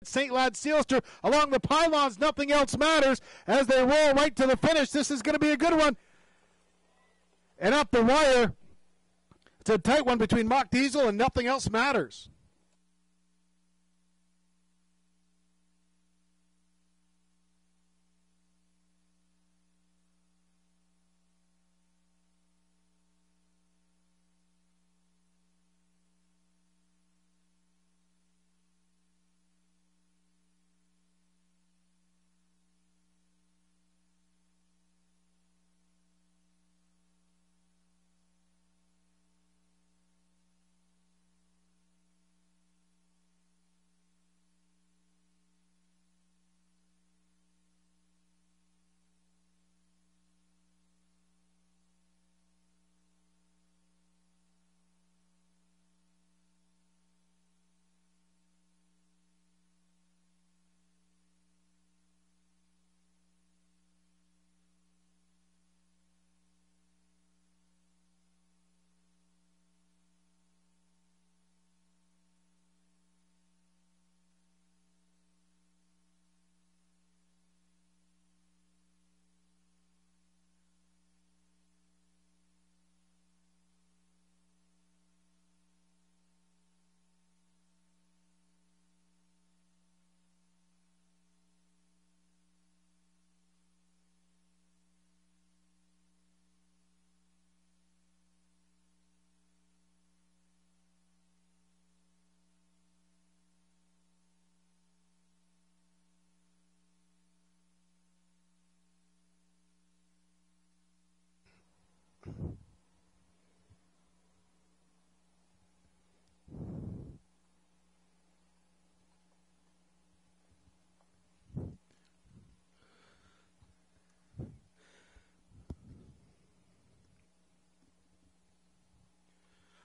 St. Lad Sealster along the pylons. Nothing else matters as they roll right to the finish. This is going to be a good one. And up the wire. It's a tight one between Mock Diesel and Nothing Else Matters.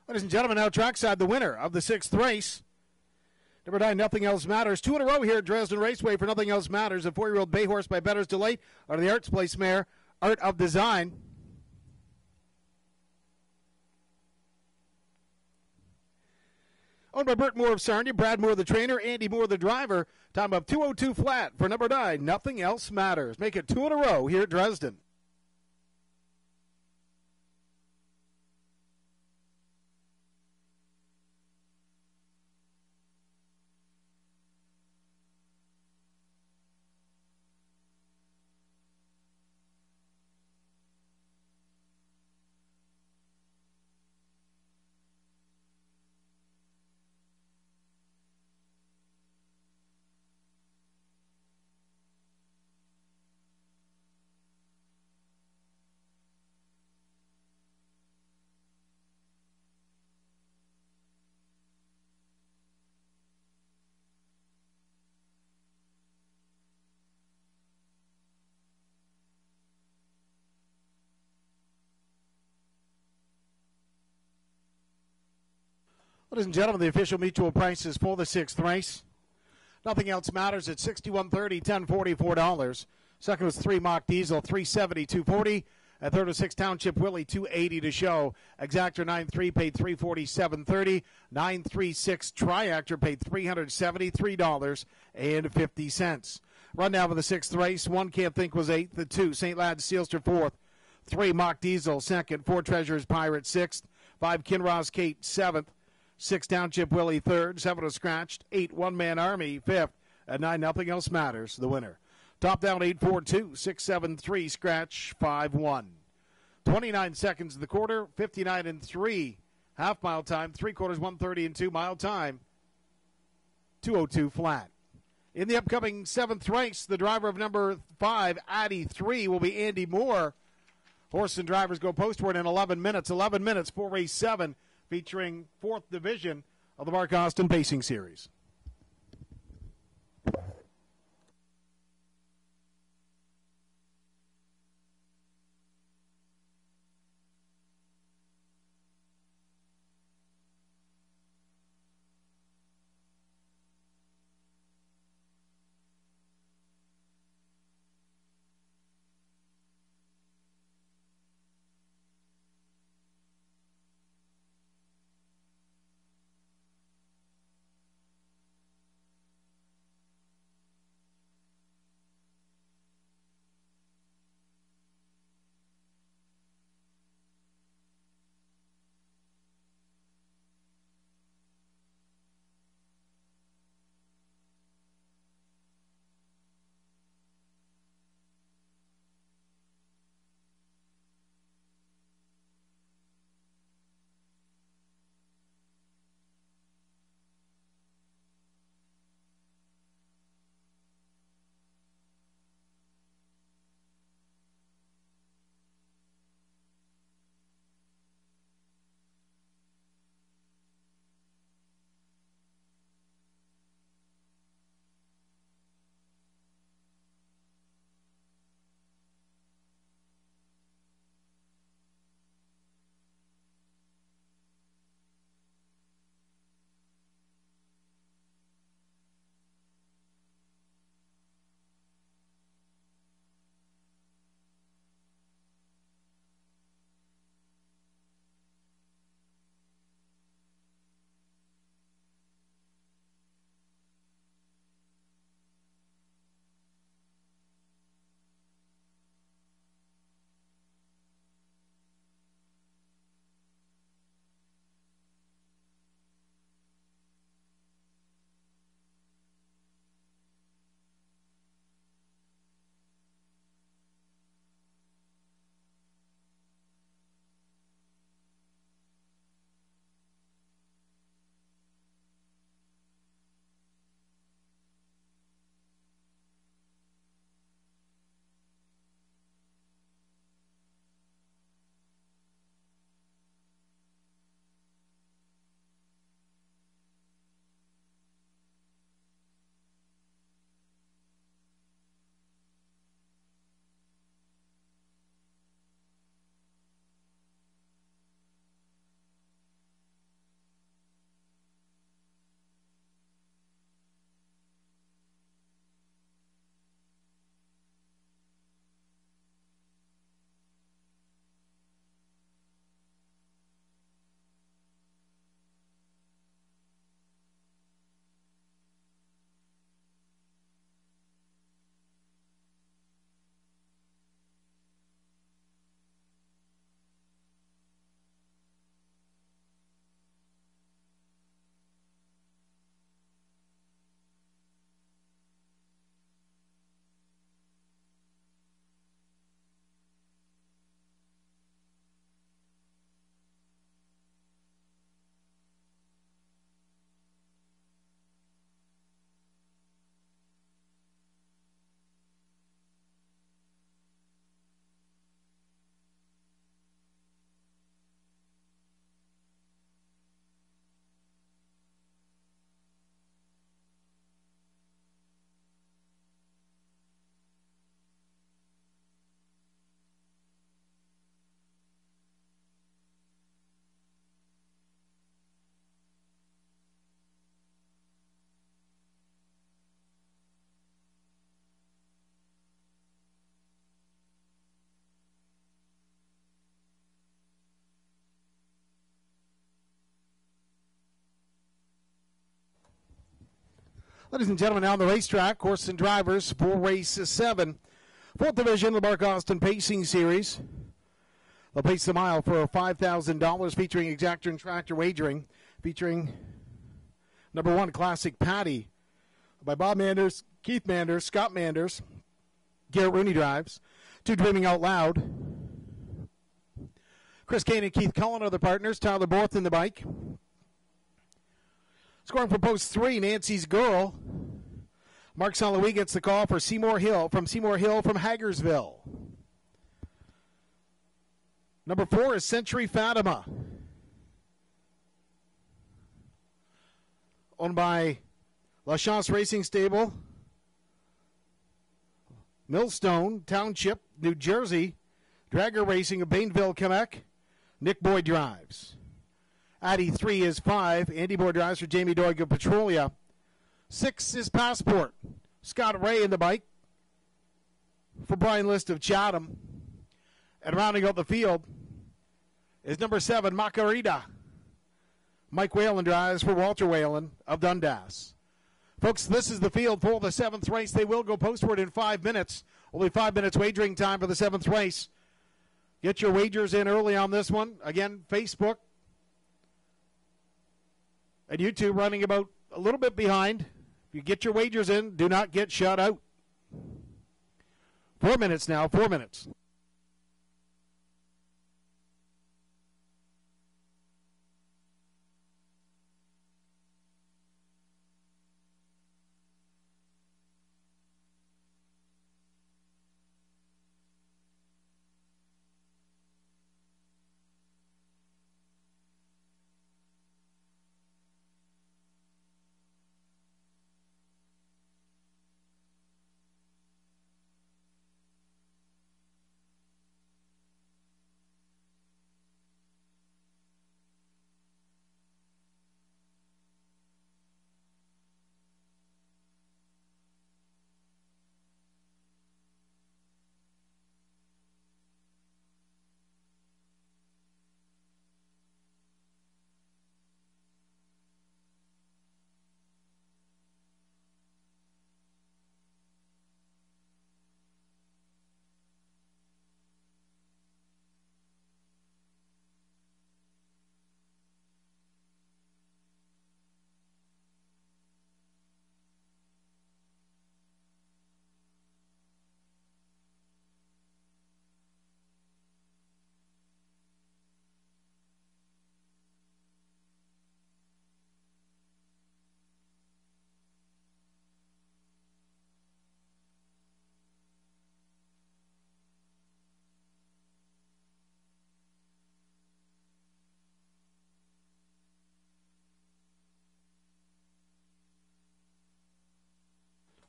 Ladies and gentlemen, now trackside, the winner of the 6th race. Number 9, Nothing Else Matters. 2 in a row here at Dresden Raceway for Nothing Else Matters. A 4-year-old bay horse by Bettor's Delight out of the Arts Place mare, Art of Design. Owned by Bert Moore of Sarnia, Brad Moore the trainer, Andy Moore the driver. Time of 2:02 flat for number 9, Nothing Else Matters. Make it 2 in a row here at Dresden. Ladies and gentlemen, the official mutual prices for the 6th race. Nothing Else Matters at $61.30, $10.44. Second was 3 Mock Diesel, $370, $240. At third was 6 Township Willie, $280 to show. Exactor 9-3 paid $347.30. 9-3-6 Triactor paid $373.50. Rundown for the 6th race. 1 Can't Think was 8th. The 2 St. Lad Sealster 4th. 3 Mock Diesel 2nd. 4 Treasures Pirate 6th. 5 Kinross Kate 7th. 6 Township Willie 3rd. 7 was Scratched. 8 One Man Army 5th. At 9 Nothing Else Matters, the winner. Top down 8-4-2, 6-7-3, scratch 5-1. 29 seconds in the quarter, 59-3 half mile time, 3/4 1:30-2 mile time, 2:02 flat. In the upcoming 7th race, the driver of number 5, Addy 3, will be Andy Moore. Horse and drivers go postward in 11 minutes. 11 minutes for race 7, featuring 4th division of the Mark Austin Pacing Series. Ladies and gentlemen, now on the racetrack, horses and drivers for race 7. 4th Division, the Mark Austin Pacing Series. They'll pace the mile for $5,000 featuring exactor and tractor wagering. Featuring number 1, Classic Patty by Bob Manders, Keith Manders, Scott Manders. Garrett Rooney drives. 2, Dreaming Out Loud. Chris Kane and Keith Cullen are the partners. Tyler Borth in the bike. Scoring for post 3, Nancy's Girl. Mark St. Louis gets the call for Seymour Hill from Hagersville. Number 4 is Century Fatima. Owned by La Chance Racing Stable, Millstone Township, New Jersey. Dragger Racing of Bainville, Quebec. Nick Boyd drives. Addy 3 is 5. Andy Boyd drives for Jamie Doig of Petrolia. 6 is Passport. Scott Ray in the bike for Brian List of Chatham. And rounding out the field is number 7, Macarita. Mike Whalen drives for Walter Whalen of Dundas. Folks, this is the field for the 7th race. They will go postward in 5 minutes. Only 5 minutes wagering time for the 7th race. Get your wagers in early on this one. Again, Facebook and YouTube running about a little bit behind. If you get your wagers in, do not get shut out. 4 minutes now, 4 minutes.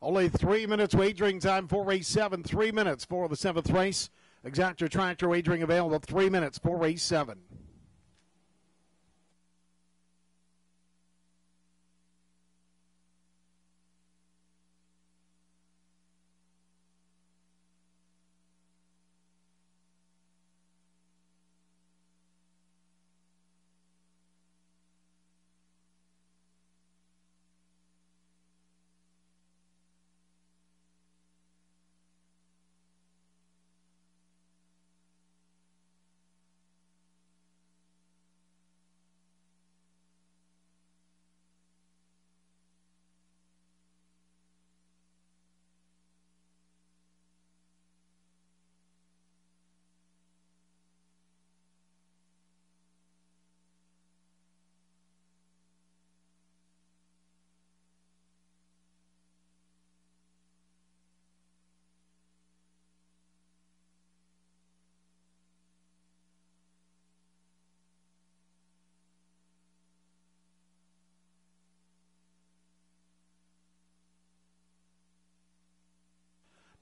Only 3 minutes wagering time for race 7. 3 minutes for the 7th race. Exactor tractor wagering available. 3 minutes for race 7.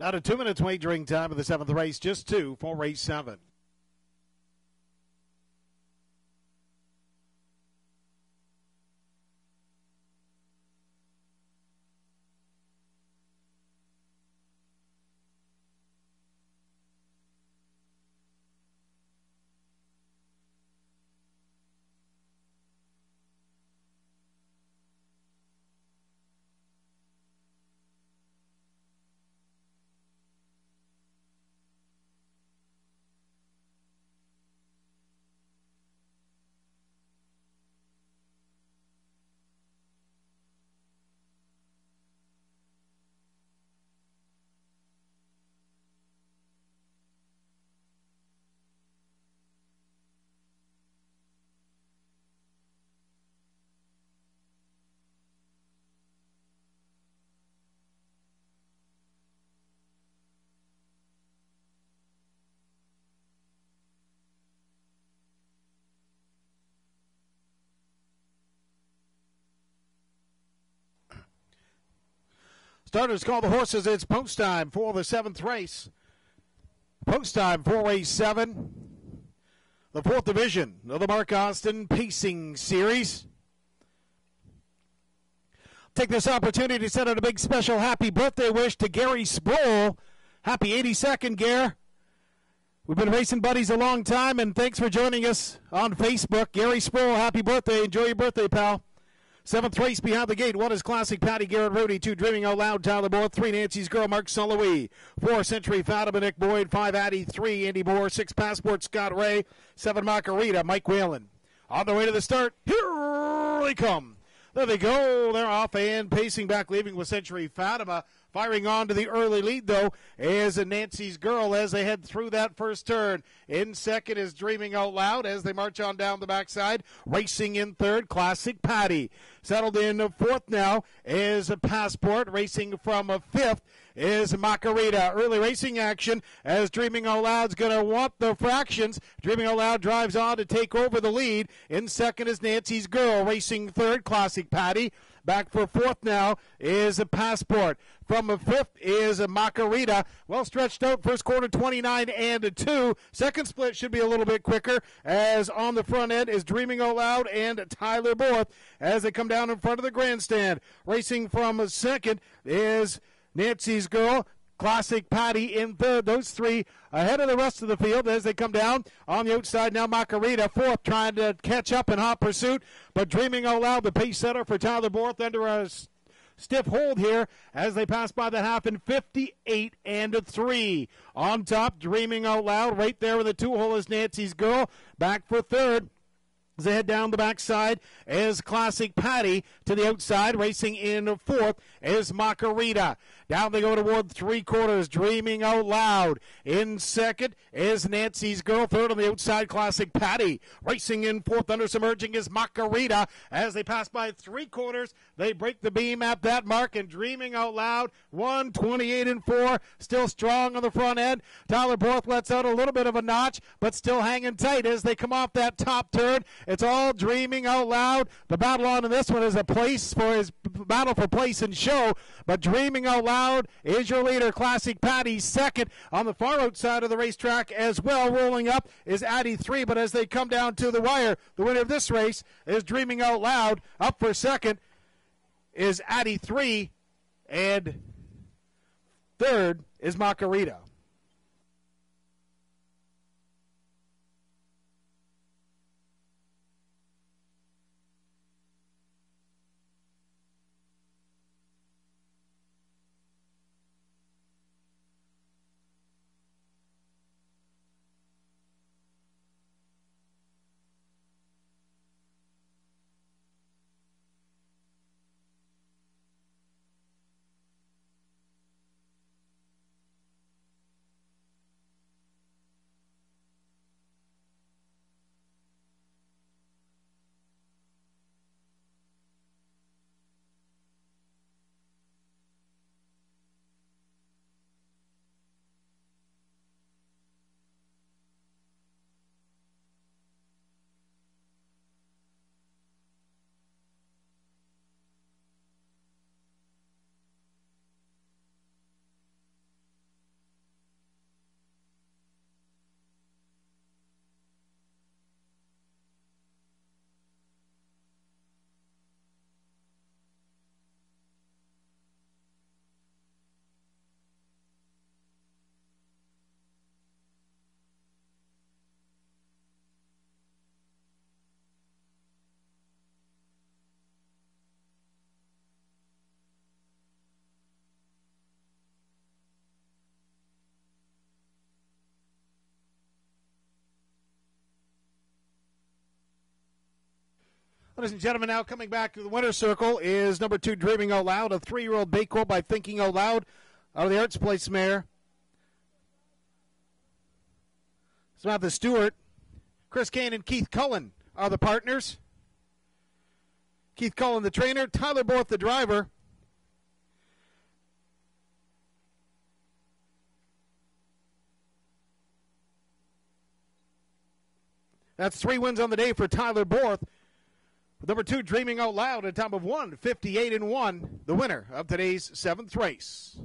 Now to 2 minutes wagering time of the 7th race. Just 2 for race 7. Starters call the horses. It's post time for the 7th race. Post time for race 7. The 4th division of the Mark Austin Pacing Series. Take this opportunity to send out a big special happy birthday wish to Gary Sproul. Happy 82nd, Gare. We've been racing buddies a long time, and thanks for joining us on Facebook. Gary Sproul, happy birthday. Enjoy your birthday, pal. 7th race behind the gate. 1 is Classic Patty, Garrett Rooney. 2, Dreaming Out Loud, Tyler Moore. 3, Nancy's Girl, Mark Sullivan. 4, Century Fatima, Nick Boyd. 5, Addie. 3, Andy Moore. 6, Passport, Scott Ray. 7, Margarita, Mike Whalen. On the way to the start. Here they come. There they go. They're off and pacing back, leaving with Century Fatima. Firing on to the early lead, though, is Nancy's Girl as they head through that first turn. In second is Dreaming Out Loud as they march on down the backside. Racing in third, Classic Patty. Settled in fourth now is Passport. Racing from fifth is Macarita. Early racing action as Dreaming Out Loud's going to want the fractions. Dreaming Out Loud drives on to take over the lead. In second is Nancy's Girl. Racing third, Classic Patty. Back for fourth now is a Passport. From a fifth is a Macarita. Well stretched out. First quarter 29 and a 2. Second split should be a little bit quicker as on the front end is Dreaming Out Loud and Tyler Borth as they come down in front of the grandstand. Racing from second is Nancy's Girl. Classic Patty in third. Those three ahead of the rest of the field as they come down. On the outside now, Macarita fourth, trying to catch up in hot pursuit. But Dreaming Out Loud, the pace setter for Tyler Borth, under a stiff hold here as they pass by the half in 58 and a 3. On top, Dreaming Out Loud. Right there in the 2-hole is Nancy's Girl. Back for third. As they head down the backside is Classic Patty. To the outside, racing in fourth is Macarita. Down they go toward three quarters, Dreaming Out Loud. In second is Nancy's Girl. Third on the outside, Classic Patty. Racing in fourth, under submerging is Macarita. As they pass by three quarters, they break the beam at that mark, and Dreaming Out Loud, 1:28 and 4, still strong on the front end. Tyler Borth lets out a little bit of a notch, but still hanging tight as they come off that top turn. It's all Dreaming Out Loud. The battle on in this one is a place for his battle for place and show, but Dreaming Out Loud is your leader. Classic Patty second. On the far outside of the racetrack as well, rolling up is Addie 3, but as they come down to the wire, the winner of this race is Dreaming Out Loud. Up for second is Addie 3, and third is Macarita. Ladies and gentlemen, now coming back to the winner's circle is number 2, Dreaming Out Loud, a 3-year-old Bakewell by Thinking Out Loud out of the Arts Place mare. Samantha Stewart, Chris Kane, and Keith Cullen are the partners. Keith Cullen, the trainer, Tyler Borth, the driver. That's 3 wins on the day for Tyler Borth. Number 2, Dreaming Out Loud, a time of 1:58.1, the winner of today's 7th race.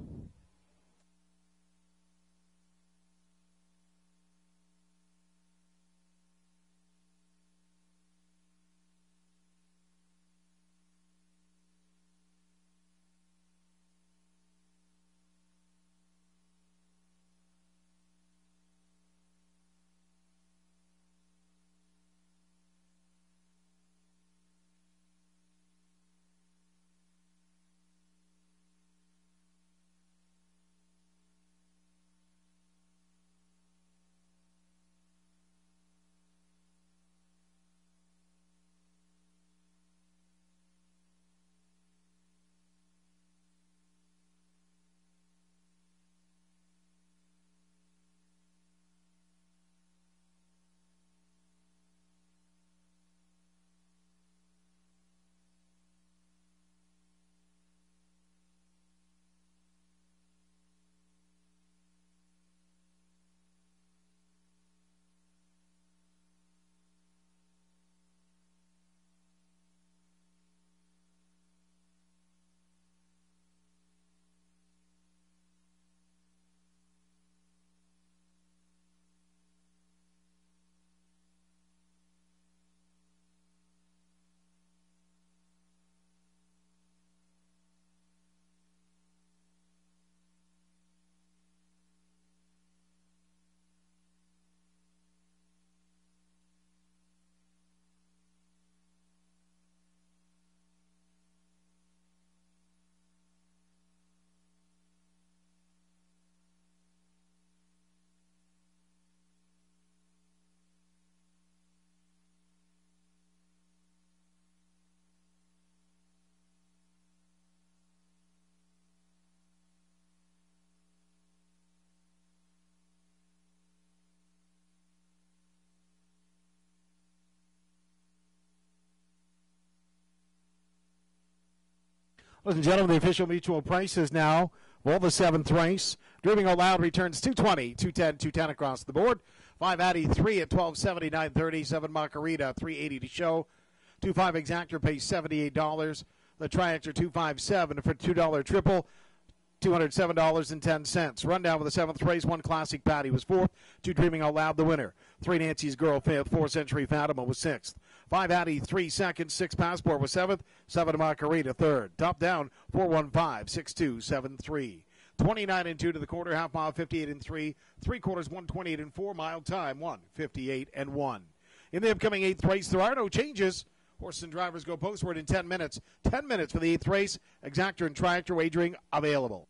Ladies and gentlemen, the official mutual prices now for the 7th race. Dreaming Out Loud returns 220, 210, 210 across the board. 5 Addy, 3 at 12.70, 9.30. 7 Macarita, 3.80 to show. 2.5 Exactor pays $78. The Triactor 2.57 for $2 triple. $207.10. Rundown with the 7th race. 1 Classic Patty was 4th. 2 Dreaming Out Loud, the winner. 3 Nancy's Girl 5th. 4 Century Fatima was 6th. 5 Addy 3 seconds. 6 Passport was 7th. 7 Macarita 3rd. Top down 415 6273. 29 and 2 to the quarter. Half mile 58 and 3. 3 quarters 128 and 4. Mile time 1:58 and 1. In the upcoming 8th race, there are no changes. Horses and drivers go postward in 10 minutes. 10 minutes for the 8th race. Exactor and Triactor wagering available.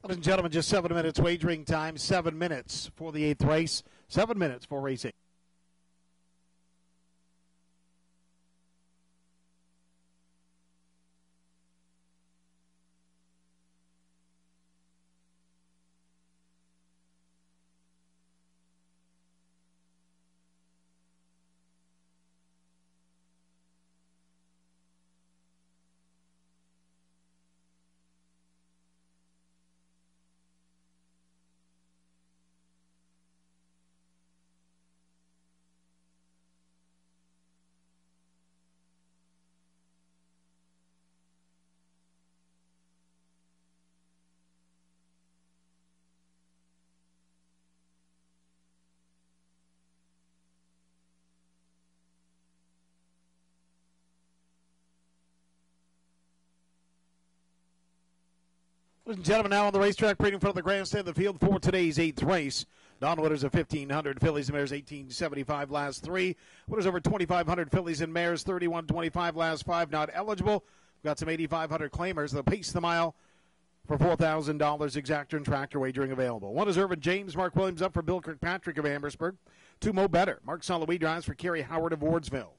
Ladies and gentlemen, just 7 minutes wagering time. 7 minutes for the 8th race. 7 minutes for racing. Ladies and gentlemen, now on the racetrack, parading in front of the grandstand of the field for today's 8th race. Non-winners of 1,500 fillies and mares, 1875 last 3. Winners over 2,500 fillies and mares, 3125 last 5. Not eligible. We've got some 8,500 claimers. They'll pace the mile for $4,000 exactor and tractor wagering available. 1 is Irvin James. Mark Williams up for Bill Kirkpatrick of Amherstburg. 2 Mo Better. Mark Sullivan drives for Kerry Howard of Wardsville.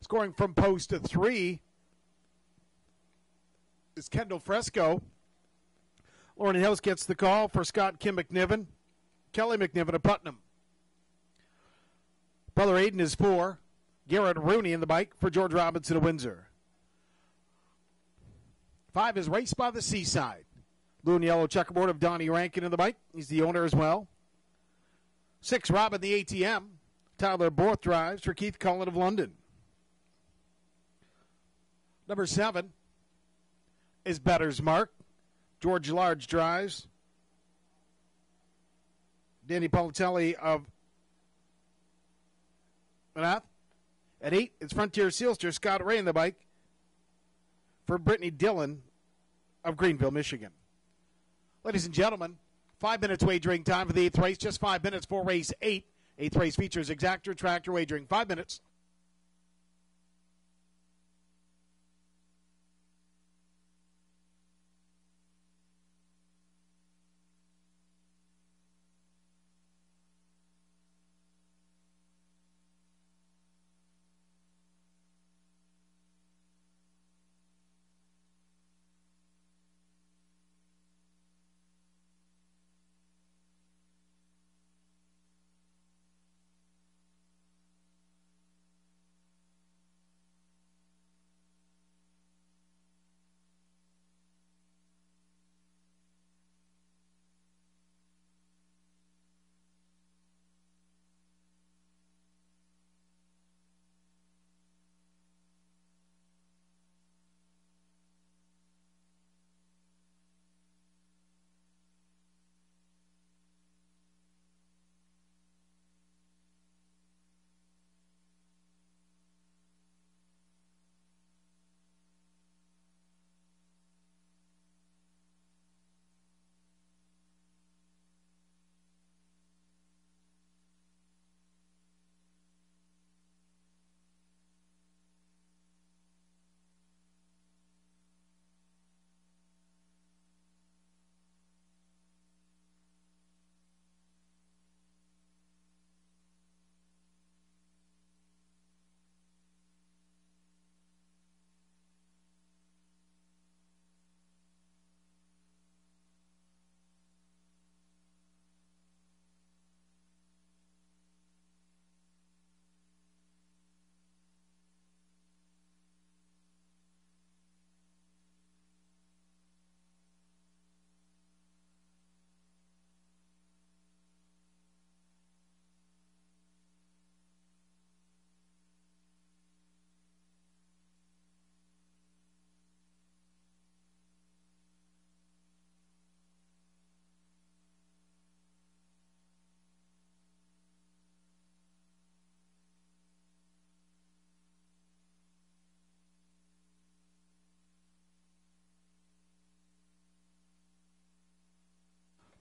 Scoring from post 3 is Kendall Fresco. Lauren Hills gets the call for Scott Kim McNiven. Kelly McNiven of Putnam. Brother Aiden is 4. Garrett Rooney in the bike for George Robinson of Windsor. 5 is Race by the Seaside. Blue and yellow checkerboard of Donnie Rankin in the bike. He's the owner as well. 6, Robin the ATM. Tyler Borth drives for Keith Cullen of London. Number 7 is Better's Mark. George Large drives. Danny Politelli of Manath. At 8, it's Frontier Sealster, Scott Ray in the bike for Brittany Dillon of Greenville, Michigan. Ladies and gentlemen, 5 minutes wagering time for the 8th race. Just 5 minutes for race 8. 8th race features exactor tractor wagering. 5 minutes.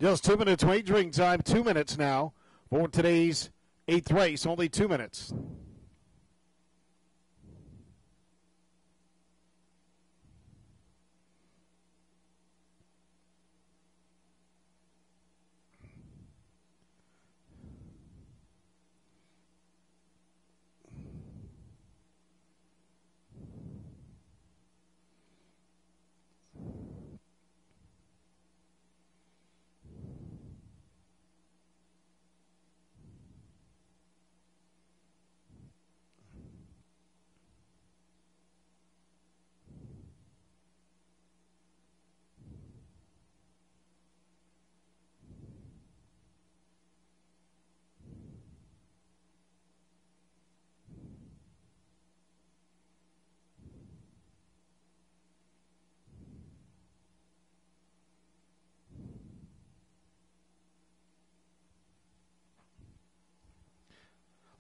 Just 2 minutes wagering time. 2 minutes now for today's 8th race. Only 2 minutes.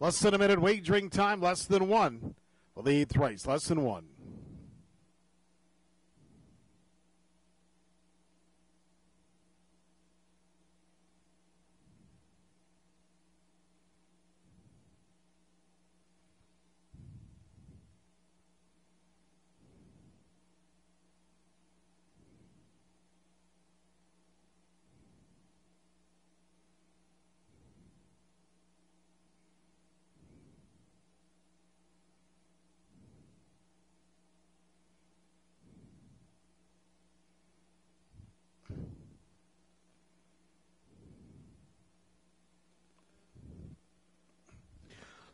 Less than a minute wagering time, less than one. For the 8th race, less than one.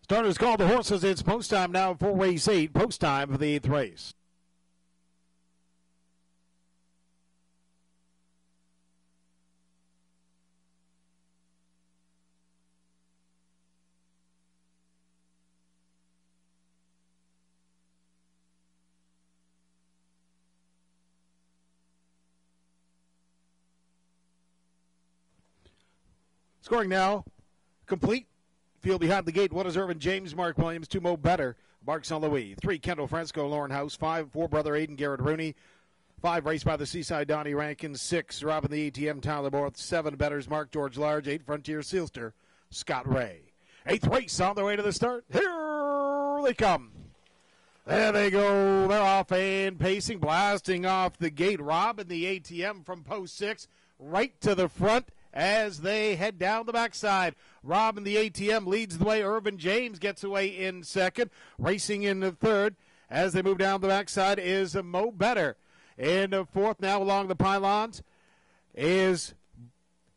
Starters call the horses. It's post time now for race 8. Post time for the 8th race. Scoring now complete. Field behind the gate. 1 is Irvin James, Mark Williams. 2, Mo Better, Mark's on the way. 3, Kendall Fresco, Lauren House. 5, 4, Brother Aiden, Garrett Rooney. 5, Race by the Seaside, Donnie Rankin. 6, Robin the ATM, Tyler Borth. 7, Betters, Mark George Large. 8, Frontier Sealster, Scott Ray. 8th race on their way to the start. Here they come. There they go. They're off and pacing, blasting off the gate. Robin the ATM from post 6 right to the front as they head down the backside. Robin the ATM leads the way. Irvin James gets away in second. Racing in the third as they move down the backside is Mo Better. In the fourth now along the pylons is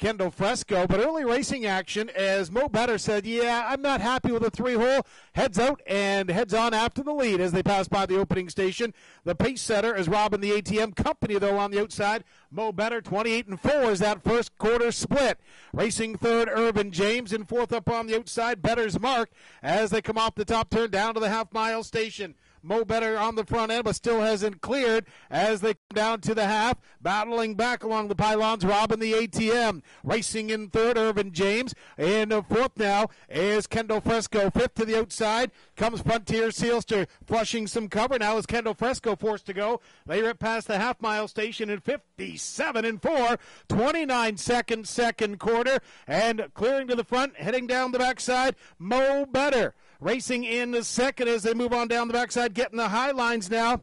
Kendall Fresco, but early racing action as Mo Better said, yeah, I'm not happy with the 3-hole. Heads out and heads on after the lead as they pass by the opening station. The pace setter is Robin the ATM. Company, though, on the outside. Mo Better, 28-4 is that first quarter split. Racing third, Irvin James. In fourth up on the outside, Better's Mark as they come off the top turn down to the half-mile station. Mo Better on the front end, but still hasn't cleared as they come down to the half. Battling back along the pylons, Robin the ATM. Racing in third, Irvin James. In fourth now is Kendall Fresco. Fifth to the outside comes Frontier Sealster, flushing some cover. Now is Kendall Fresco forced to go. They rip past the half-mile station in 57-4. 29 seconds, second quarter. And clearing to the front, heading down the backside, Mo Better. Racing in the second as they move on down the backside, getting the high lines now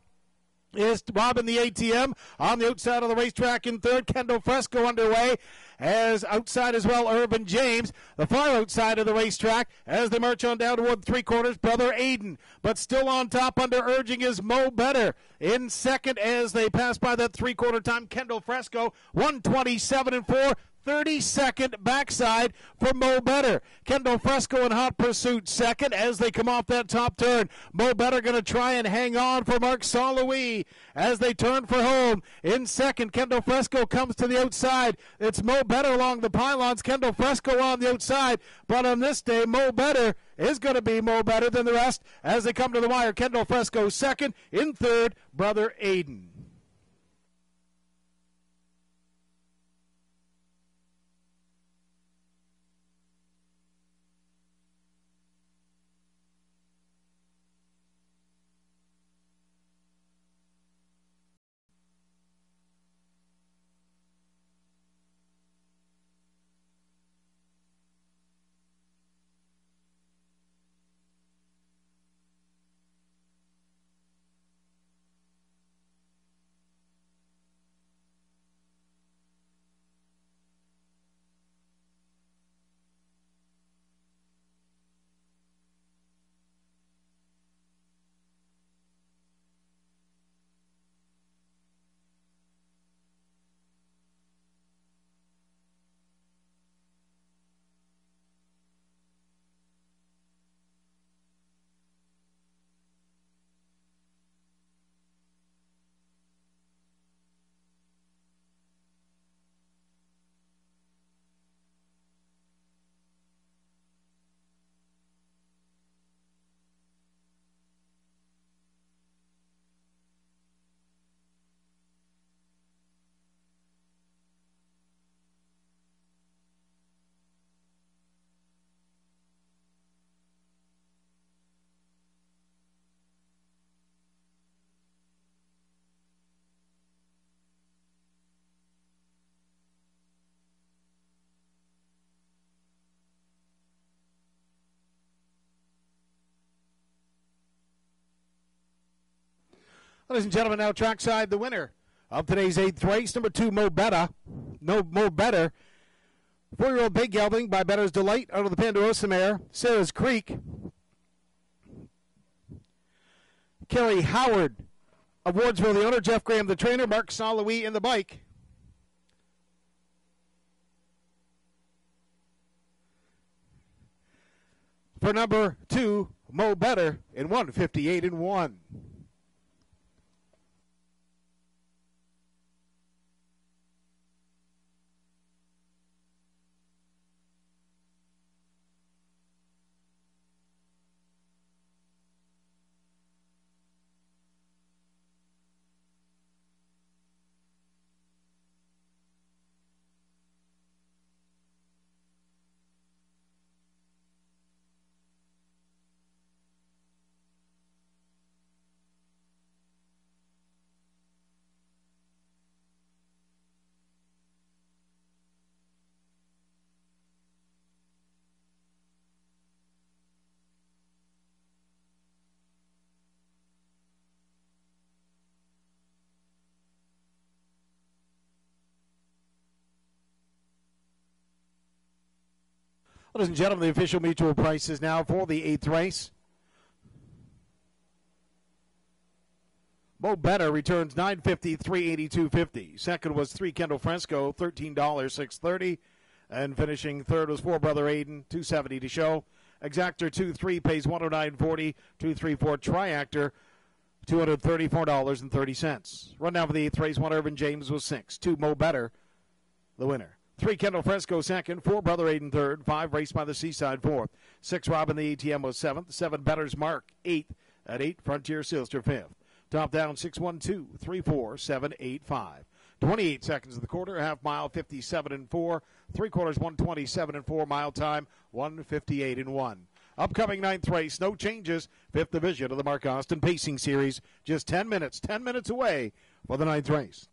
is Robin the ATM on the outside of the racetrack in third. Kendall Fresco underway as outside as well Irvin James. The far outside of the racetrack as they march on down toward three quarters, Brother Aiden. But still on top under urging is Mo Better. In second as they pass by that three-quarter time, Kendall Fresco, 127-4. 32nd backside for Mo Better. Kendall Fresco in hot pursuit second as they come off that top turn. Mo Better going to try and hang on for Mark Saint-Louis as they turn for home. In second, Kendall Fresco comes to the outside. It's Mo Better along the pylons. Kendall Fresco on the outside. But on this day, Mo Better is going to be Mo Better than the rest as they come to the wire. Kendall Fresco second. In third, Brother Aiden. Ladies and gentlemen, now trackside, the winner of today's 8th race, number 2, Mo Better. No Mo Better. 4-year-old Big Gelding by Better's Delight out of the Ponderosa mare, Sarah's Creek. Kerry Howard of Wardsville, the owner. Jeff Graham, the trainer. Mark Saint-Louis in the bike. For number 2, Mo Better in 1:58-1. Ladies and gentlemen, the official mutual prices now for the 8th race. Mo Better returns $9.50, $3.82.50. Second was 3 Kendall Fresco, $13, $6.30. And finishing third was 4 Brother Aiden, $2.70 to show. Exactor 2-3 pays $109.40. 2-3-4 Triactor, $234.30. Run down for the 8th race. 1 Irvin James was 6. 2 Mo Better, the winner. 3 Kendall Fresco second, 4 Brother Aiden third, 5 Race by the Seaside fourth, 6 Robin the ATM was 7th, 7 Better's Mark 8th, at 8 Frontier Sealster 5th. Top down 6-1-2-3-4-7-8-5. 28 seconds of the quarter, half mile 57-4, 3/4 127-4, mile time 1:58-1. Upcoming 9th race, no changes, 5th division of the Mark Austin Pacing Series, just 10 minutes away for the 9th race.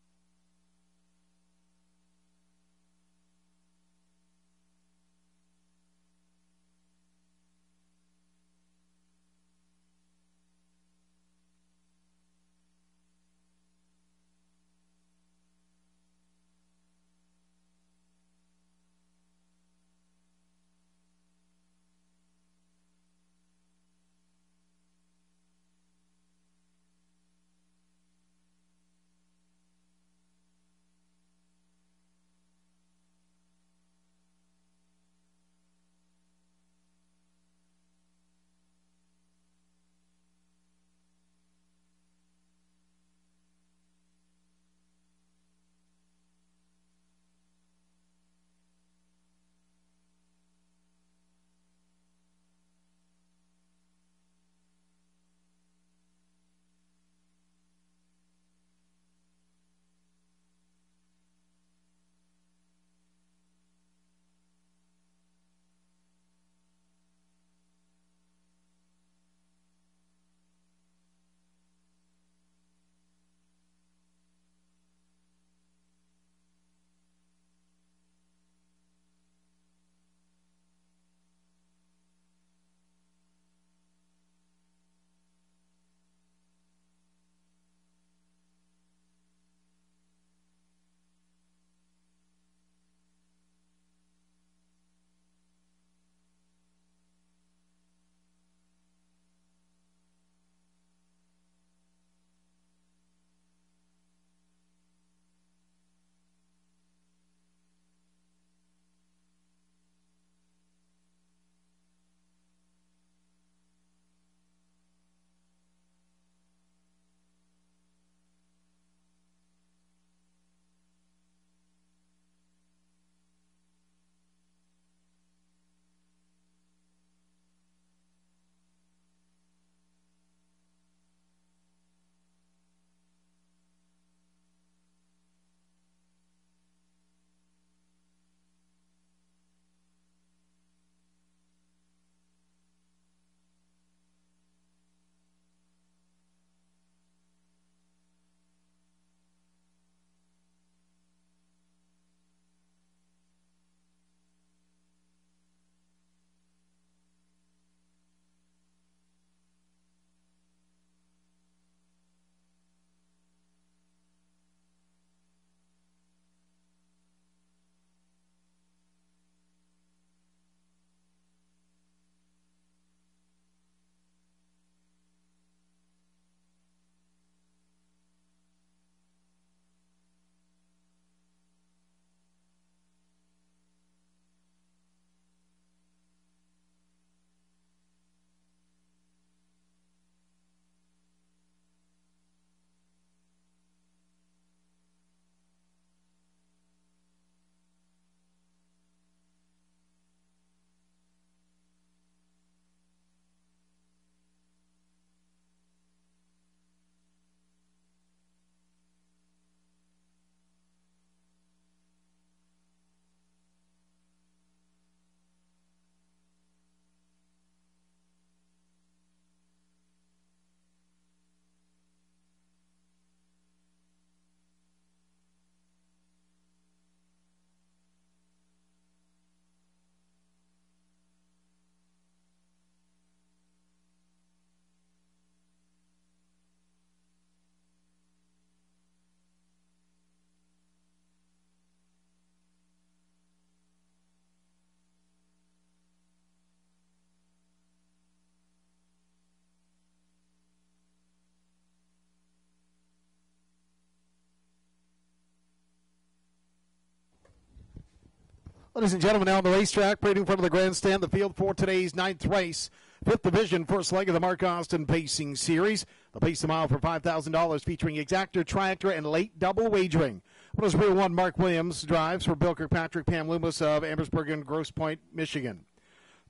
Ladies and gentlemen, now on the racetrack, right in front of the grandstand, the field for today's ninth race. Fifth division, first leg of the Mark Austin Pacing Series. The Pace a Mile for $5,000 featuring exactor, tractor, and late double wagering. What is real one? Mark Williams drives for Bill Kirkpatrick, Pam Loomis of Amherstburg and Grosse Pointe, Michigan.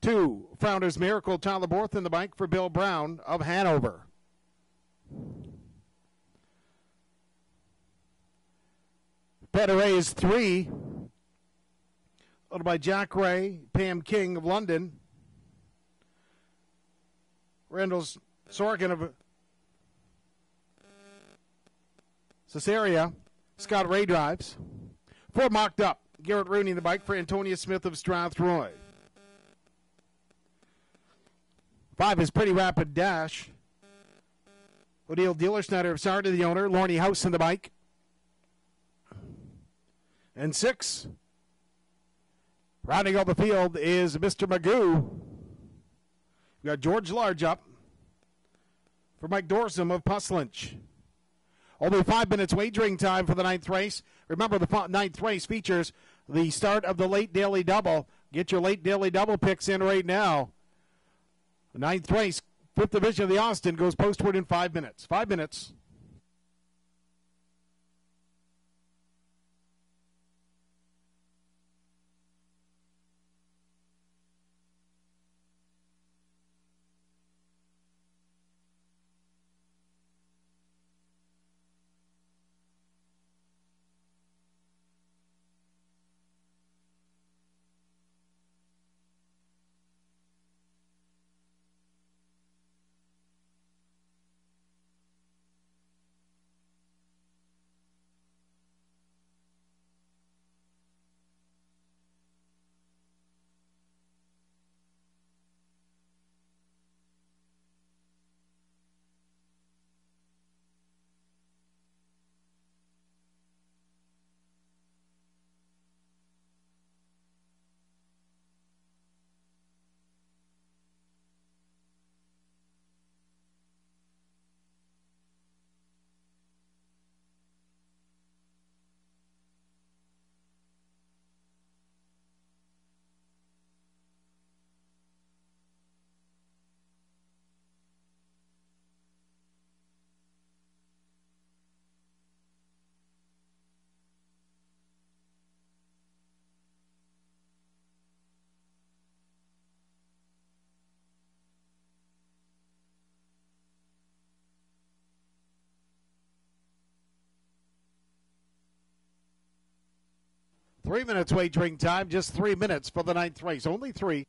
2, Founders Miracle, Tyler Borth in the bike for Bill Brown of Hanover. Better is 3. Followed by Jack Ray, Pam King of London. Randall Sorkin of Caesarea. Scott Ray drives. 4 mocked up. Garrett Rooney in the bike for Antonia Smith of Strathroy. 5 is Pretty Rapid Dash. Odile Dealer-Schneider of Sarda, the owner. Lorne House in the bike. And 6, rounding out the field, is Mr. Magoo. We got George Large up for Mike Dorsum of Puslinch. Only 5 minutes wagering time for the ninth race. Remember, the ninth race features the start of the late daily double. Get your late daily double picks in right now. The ninth race, fifth division of the Austin, goes postward in 5 minutes. 5 minutes. Three minutes wagering time, just 3 minutes for the ninth race. Only 3.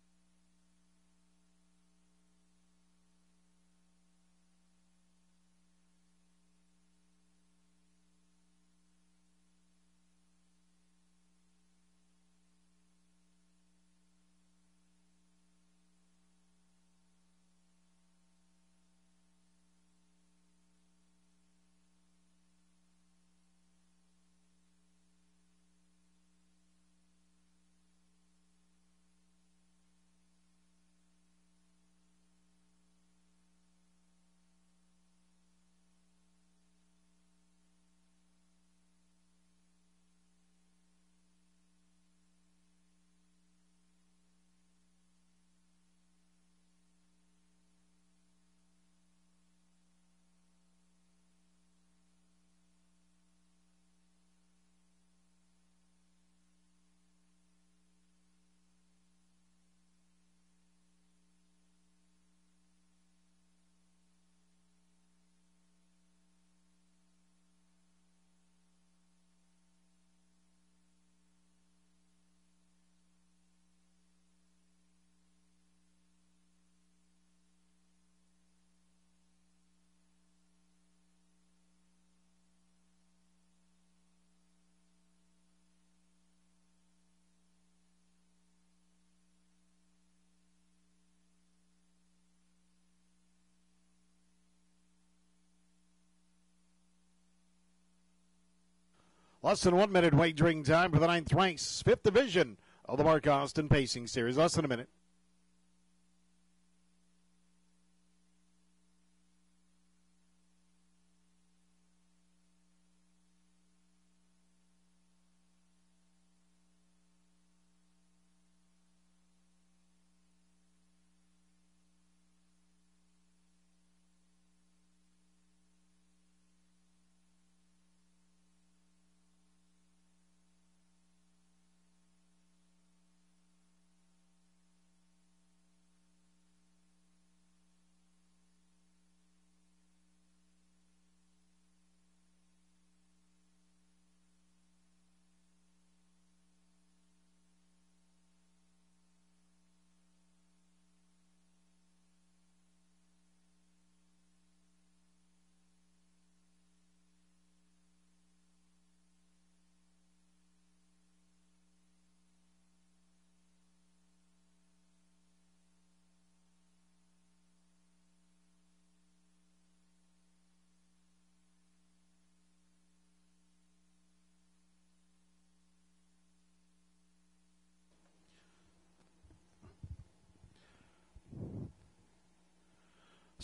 Less than 1 minute wagering time for the ninth race. Fifth division of the Mark Austin Pacing Series. Less than a minute.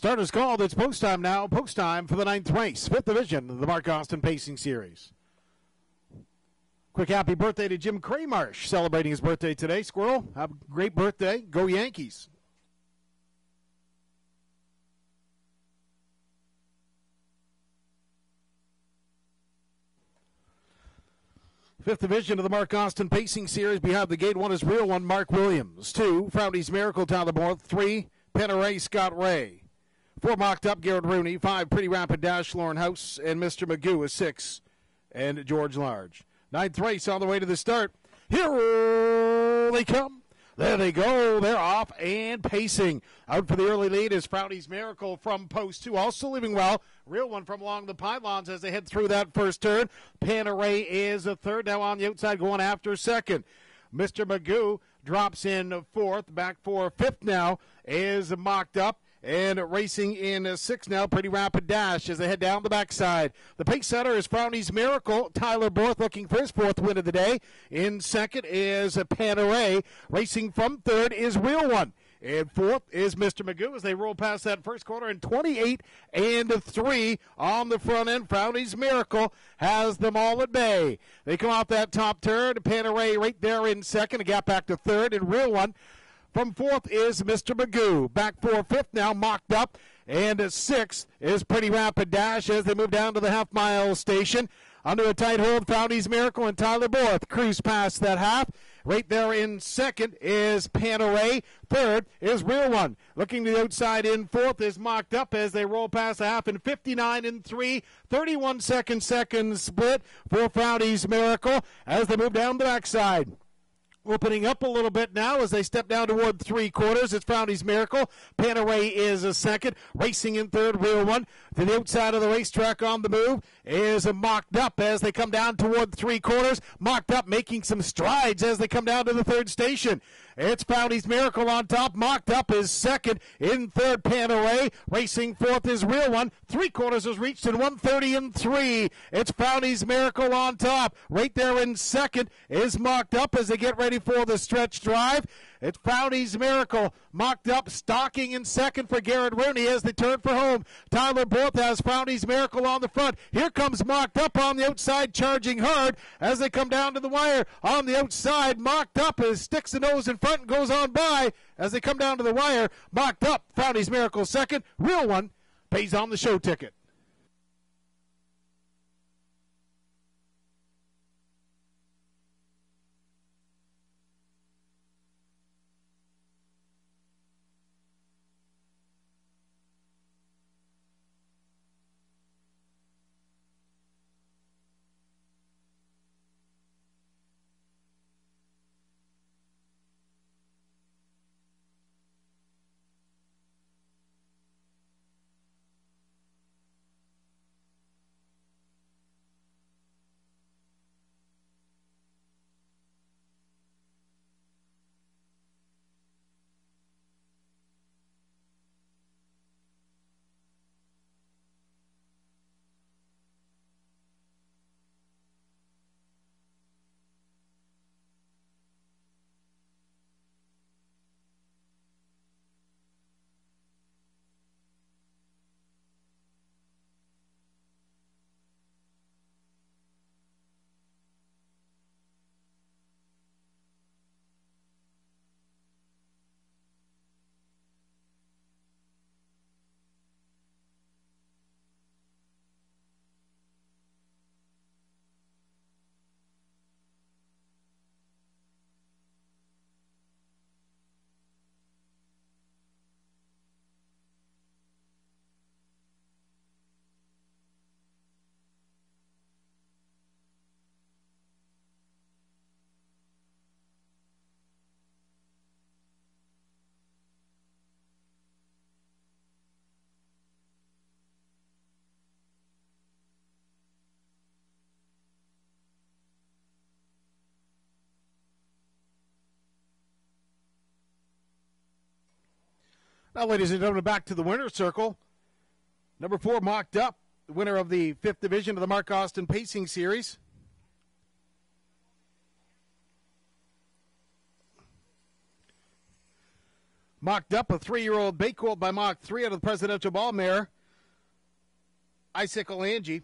Starters called. It's post time now. Post time for the 9th race, 5th division of the Mark Austin Pacing Series. Quick happy birthday to Jim Craymarsh, celebrating his birthday today. Squirrel, have a great birthday. Go Yankees. Fifth division of the Mark Austin Pacing Series. Behind the gate, 1 is Real One, Mark Williams. 2, Frowney's Miracle, Tyler Moore. 3, Penneray, Scott Ray. 4, Mocked Up, Garrett Rooney. 5, Pretty Rapid Dash, Lauren House. And Mr. Magoo is 6, and George Large. 9th race on the way to the start. Here they come. There they go. They're off and pacing. Out for the early lead is Frowney's Miracle from post 2. Also leaving well. Real One from along the pylons as they head through that first turn. Paneray is a third. Now on the outside going after second. Mr. Magoo drops in fourth. Back for fifth now is Mocked Up. And racing in 6 now, Pretty Rapid Dash as they head down the backside. The pace setter is Frowney's Miracle. Tyler Borth looking for his 4th win of the day. In second is Paneray. Racing from third is Real One. And 4th is Mr. Magoo as they roll past that first corner. And 28 and 3 on the front end. Frowney's Miracle has them all at bay. They come off that top turn. Paneray right there in second. A gap back to third. And Real One from 4th is Mr. Magoo. Back for 5th now, Mocked Up. And 6th is Pretty Rapid Dash as they move down to the half-mile station. Under a tight hold, Frowney's Miracle and Tyler Borth cruise past that half. Right there in second is Paneray. Third is Real One. Looking to the outside in 4th is Mocked Up as they roll past the half in 59 and 3. 31-second split for Frowney's Miracle as they move down the backside. Opening up a little bit now as they step down toward 3/4. It's Frowney's Miracle. Paneray is a second. Racing in third, Real One. To the outside of the racetrack on the move is Mocked Up as they come down toward 3/4. Mocked Up making some strides as they come down to the third station. It's Frowney's Miracle on top. Mocked Up is second. In third, Paneray. Racing fourth is Real One. 3/4 is reached in 1:30 and 3. It's Frowney's Miracle on top. Right there in second is Mocked Up as they get ready for the stretch drive. It's Frowney's Miracle. Mocked Up, stalking in second for Garrett Rooney as they turn for home. Tyler Borth has Frowney's Miracle on the front. Here comes Mocked Up on the outside, charging hard as they come down to the wire. On the outside, Mocked Up sticks the nose in front and goes on by as they come down to the wire. Mocked Up, Frowney's Miracle second. Real One pays on the show ticket. Now, ladies and gentlemen, back to the winner's circle. Number 4, Mocked Up, the winner of the 5th division of the Mark Austin Pacing Series. Mocked up, a 3-year-old bait colt by Mach 3 out of the Presidential Ball mare. Icicle Angie.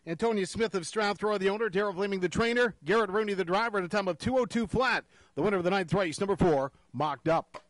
Antonia Smith of Strathroy, the owner. Darrell Fleming, the trainer. Garrett Rooney, the driver, at a time of 2:02 flat. The winner of the 9th race, number 4, Mocked Up.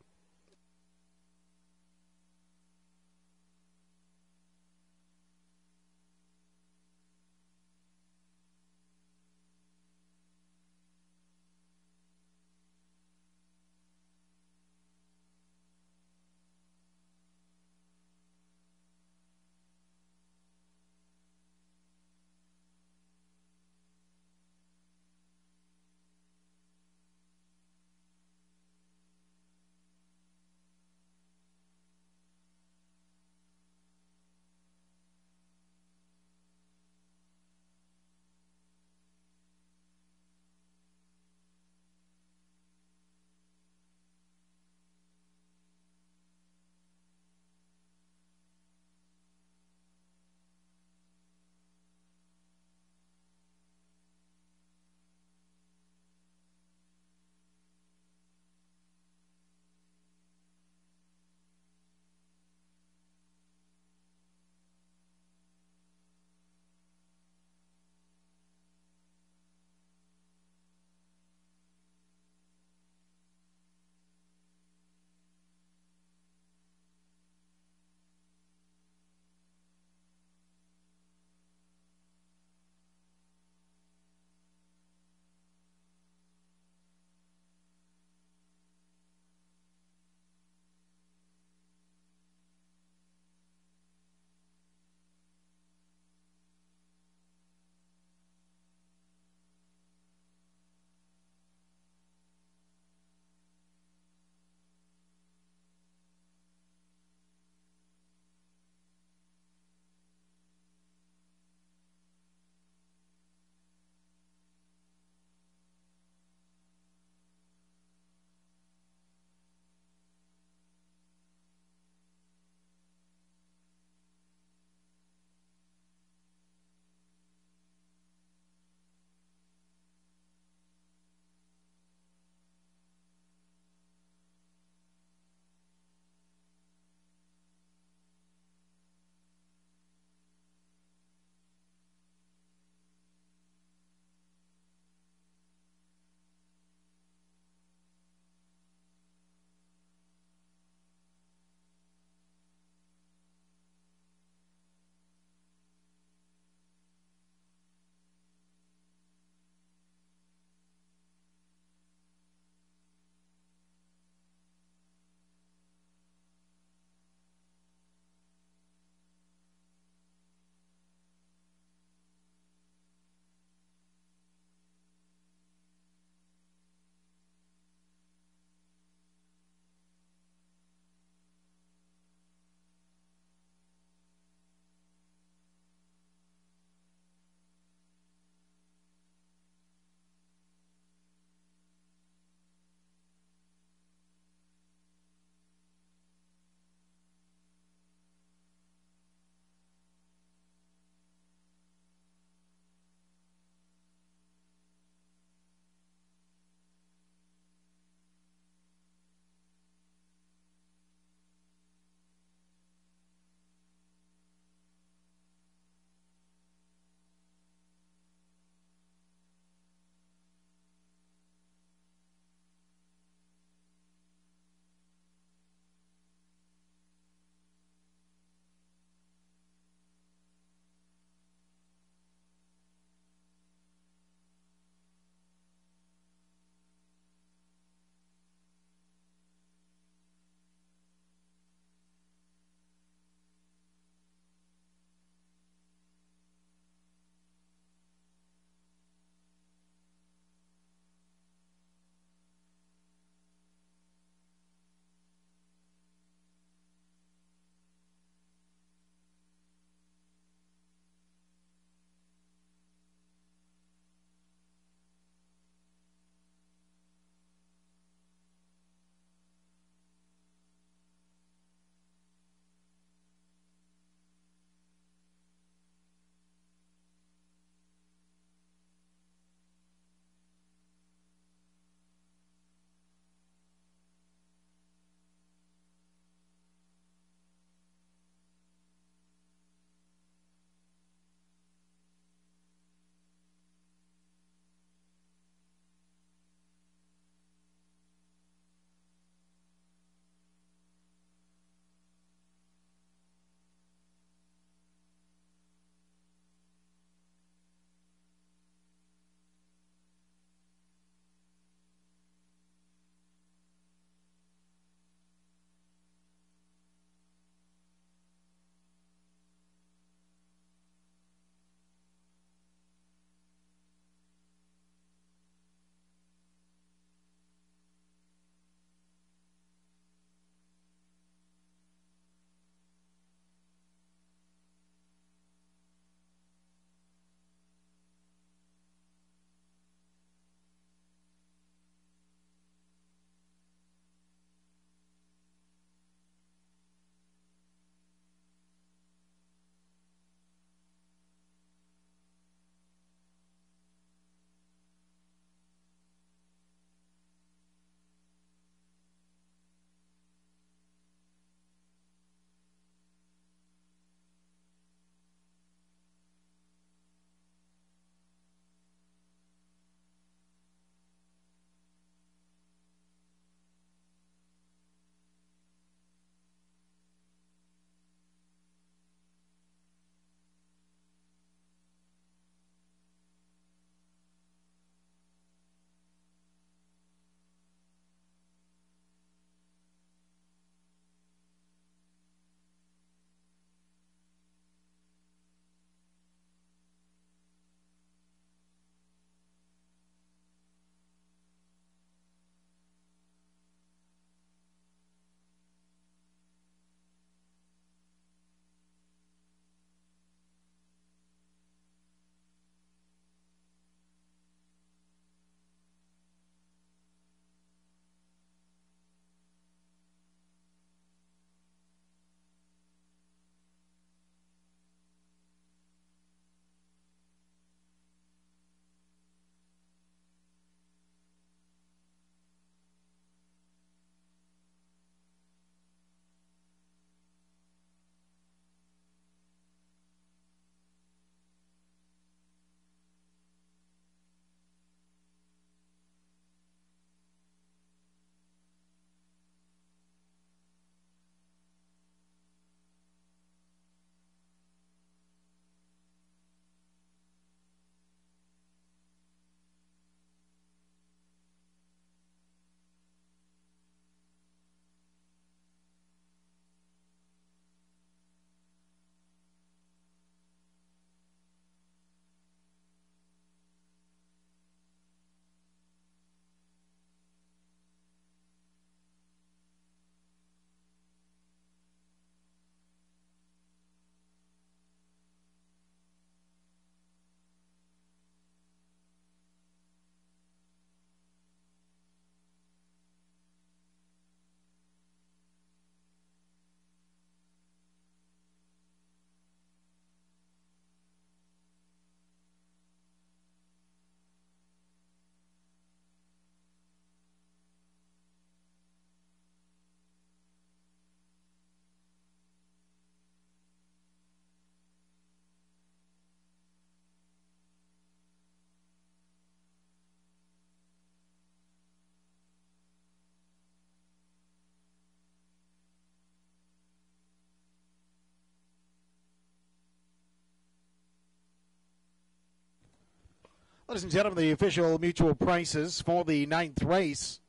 Ladies and gentlemen, the official mutual prices for the 9th race.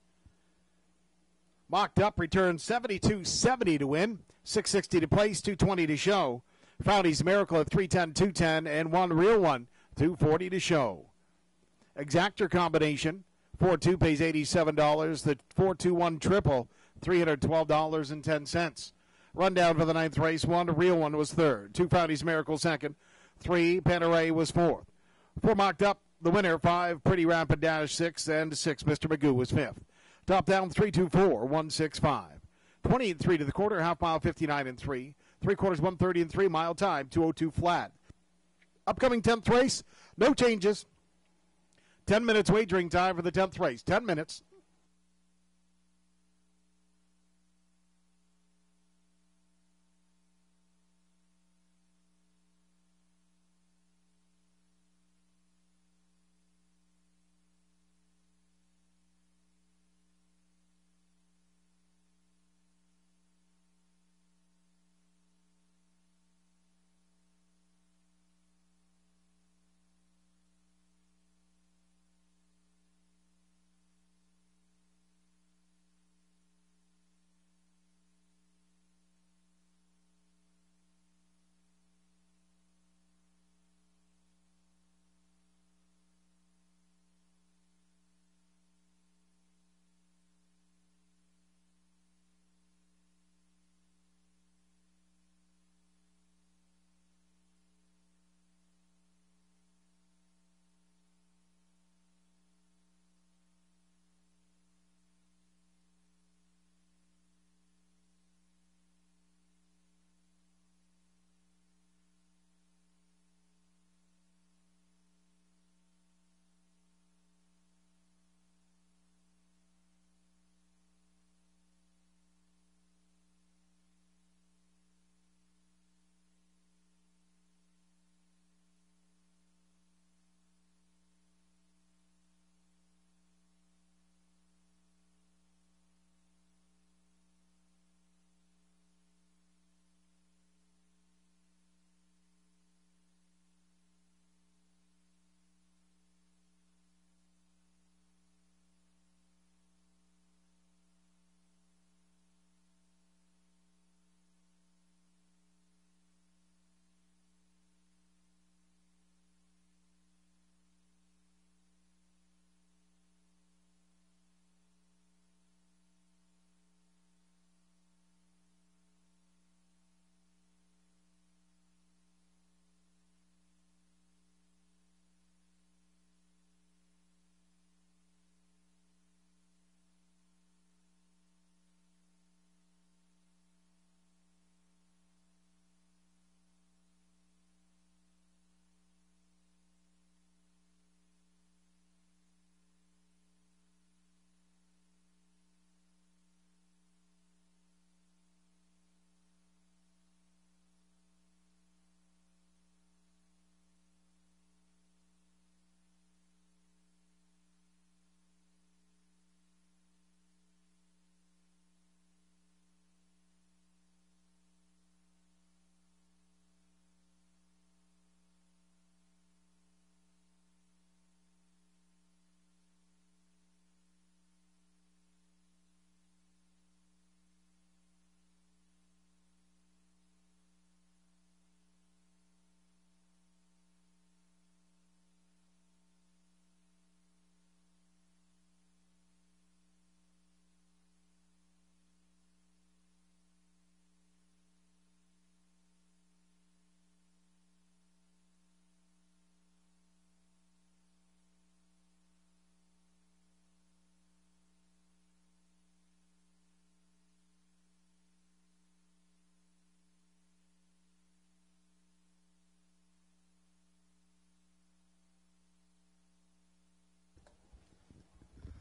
Mocked up returns $72.70 to win, $6.60 to place, $2.20 to show. Froudy's Miracle at $3.10, $2.10, and One Real One, $2.40 to show. Exactor combination, 4-2 pays $87. The 4-2-1 triple, $312.10. Rundown for the 9th race, One Real One was third. 2 Froudy's Miracle second. 3 Panerai was fourth. 4 mocked up, the winner, 5 Pretty Rapid Dash 6, and 6 Mr. Magoo was fifth. Top down 3-2-4, 1-6-5. 28-3 to the quarter, half mile 59-3. 3/4 1:30-3, mile time 2:02 flat. Upcoming 10th race, no changes. 10 minutes wagering time for the 10th race. 10 minutes.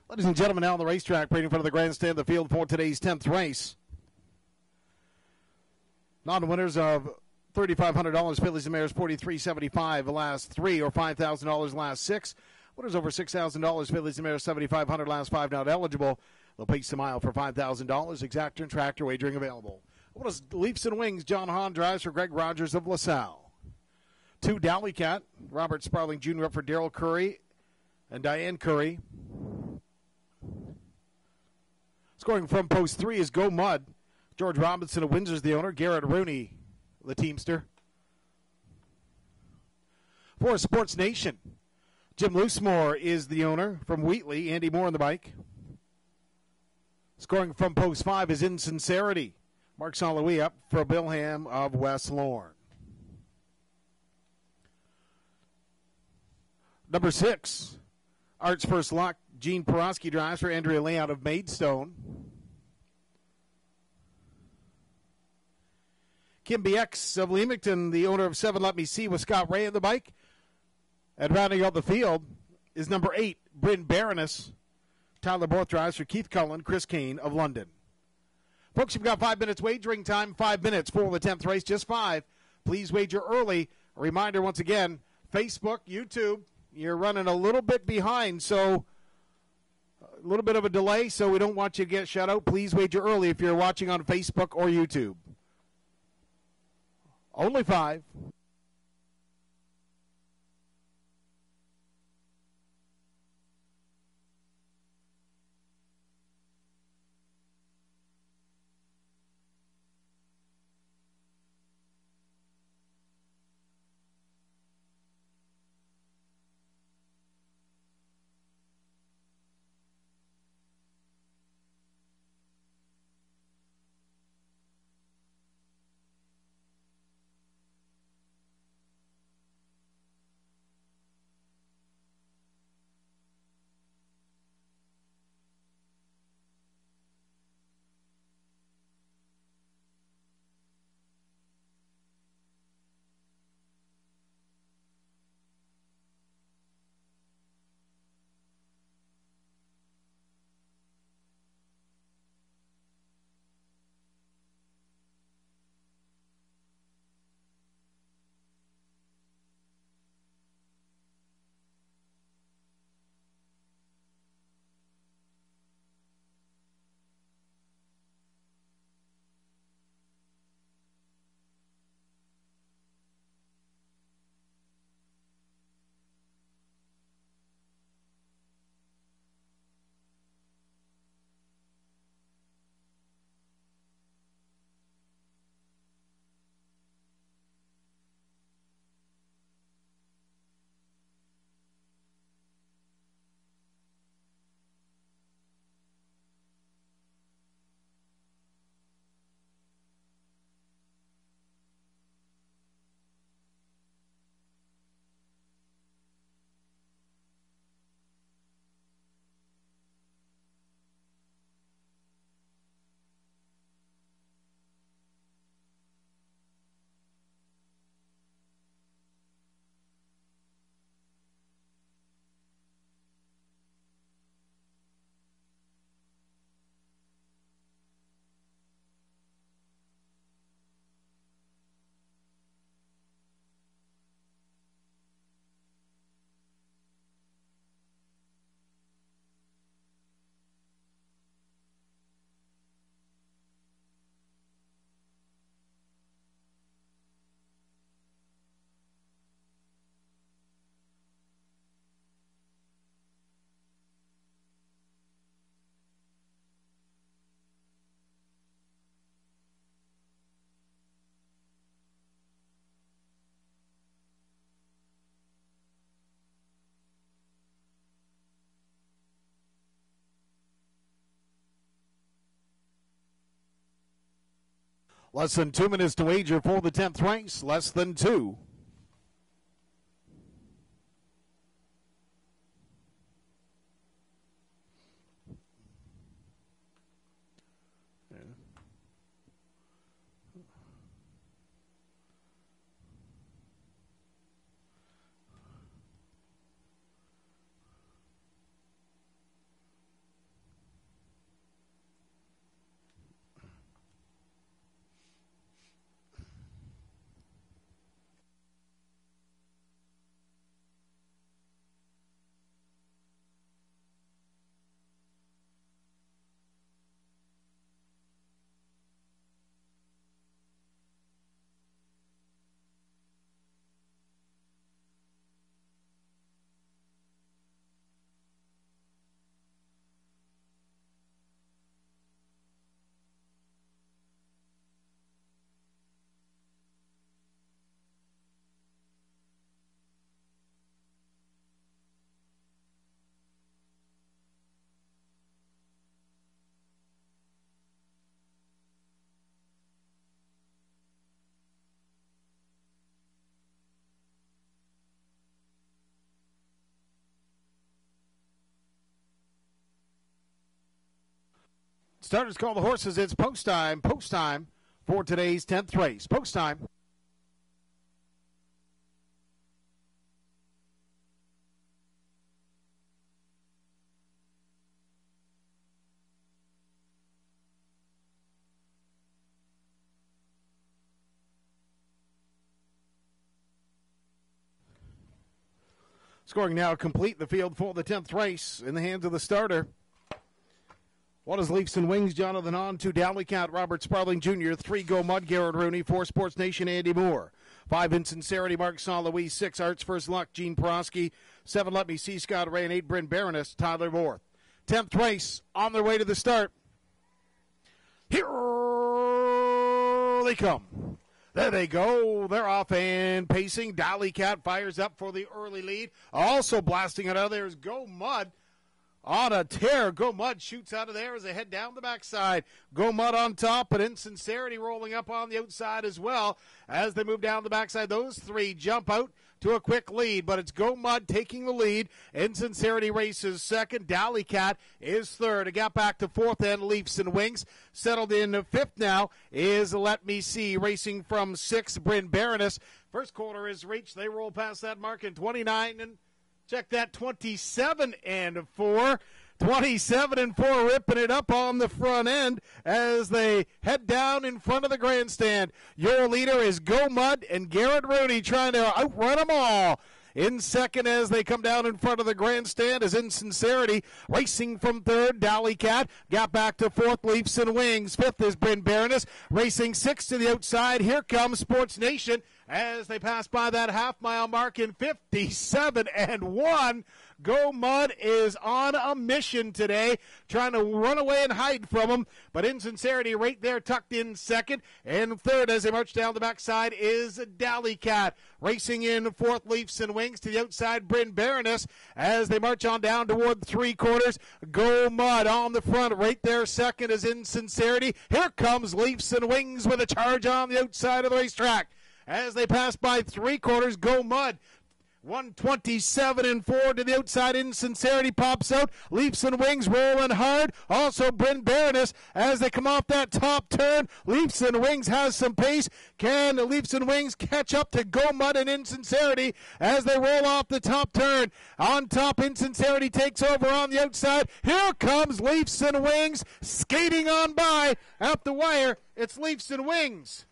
Ladies and gentlemen, now on the racetrack, right in front of the grandstand, the field for today's 10th race. Non-winners of $3,500, Phillies and Mares, $43.75 the last 3, or $5,000 last 6. Winners over $6,000, Phillies and Mares, $7,500 last 5 not eligible. They'll pace the mile for $5,000. Exactor and tractor wagering available. What is Leafs and Wings? John Hahn drives for Greg Rogers of LaSalle. 2 Dally Cat, Robert Sparling Jr. up for Darrell Curry and Diane Curry. Scoring from post 3 is Go Mud. George Robinson of Windsor's the owner. Garrett Rooney, the teamster. For Sports Nation, Jim Loosemore is the owner from Wheatley. Andy Moore on the bike. Scoring from post 5 is Insincerity. Mark Saint-Louis up for Bilham of West Lorne. Number 6, Arts First Luck. Gene Porosky drives for Andrea Layout of Maidstone. Kim BX of Leamington, the owner of 7 Let Me See with Scott Ray on the bike. And rounding out the field is number 8, Bryn Baroness. Tyler Borth drives for Keith Cullen, Chris Kane of London. Folks, you've got 5 minutes wagering time, 5 minutes for the 10th race, just 5. Please wager early. A reminder once again, Facebook, YouTube, you're running a little bit behind, so a little bit of a delay, so we don't want you to get shut out. Please wager early if you're watching on Facebook or YouTube. Only 5. Less than 2 minutes to wager for the 10th race. Less than 2. Starters call the horses. It's post time for today's 10th race. Post time. Scoring now complete. The field for the 10th race in the hands of the starter. 1 is Leafs and Wings, Jonathan On. 2, Dalleycat, Robert Sparling Jr. 3, Go Mud, Garrett Rooney. 4, Sports Nation, Andy Moore. 5, Insincerity, Mark Saint Louis. 6, Arts First Luck, Gene Porosky. 7, Let Me See, Scott Ray. And 8, Bryn Baroness, Tyler Moore. 10th race on their way to the start. Here they come. There they go. They're off and pacing. Dalleycat fires up for the early lead. Also blasting it out of there is Go Mud on a tear. Go Mud shoots out of there as they head down the backside. Go Mud on top, but Insincerity rolling up on the outside as well. As they move down the backside, those three jump out to a quick lead, but it's Go Mud taking the lead. Insincerity races second. Dalleycat is third. A gap back to fourth, and Leafs and Wings. Settled in fifth now is Let Me See, racing from sixth, Bryn Baroness. First quarter is reached. They roll past that mark in 29 and check that, 27 and 4. 27 and 4, ripping it up on the front end as they head down in front of the grandstand. Your leader is Go Mud and Garrett Rooney trying to outrun them all. In second as they come down in front of the grandstand is Insincerity. Racing from third, Dalleycat. Got back to fourth, Leafs and Wings. Fifth is Bryn Baroness. Racing sixth to the outside. Here comes Sports Nation as they pass by that half-mile mark in 57 and 1. Go Mud is on a mission today, trying to run away and hide from them. But Insincerity right there tucked in second. And third as they march down the backside is Dalleycat. Racing in fourth, Leafs and Wings. To the outside, Bryn Baroness. As they march on down toward three quarters, Go Mud on the front. Right there second is Insincerity. Here comes Leafs and Wings with a charge on the outside of the racetrack. As they pass by three quarters, Go Mud 127 and 4 to the outside. Insincerity pops out. Leafs and Wings rolling hard. Also Bryn Baroness as they come off that top turn. Leafs and Wings has some pace. Can the Leafs and Wings catch up to Go Mud and Insincerity as they roll off the top turn? On top, Insincerity takes over on the outside. Here comes Leafs and Wings skating on by up the wire. It's Leafs and Wings.